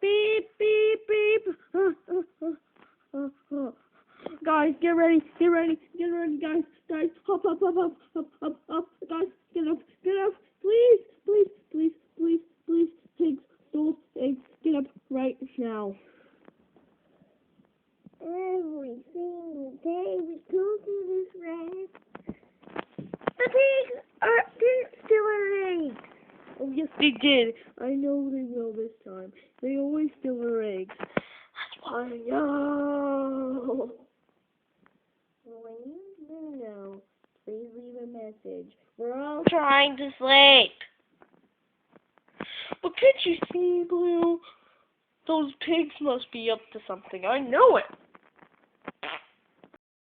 Beep, beep, beep. Guys, get ready, guys. Guys, hop, guys, get up. Please. Pigs, stole eggs, get up right now. Every single day we go through this race. The pigs didn't steal our eggs. Oh, yes, they did. I know they will this time. They always steal our eggs. That's why I know. When you do know, please leave a message. We're all trying to sleep. But can't you see, Blue? Those pigs must be up to something. I know it.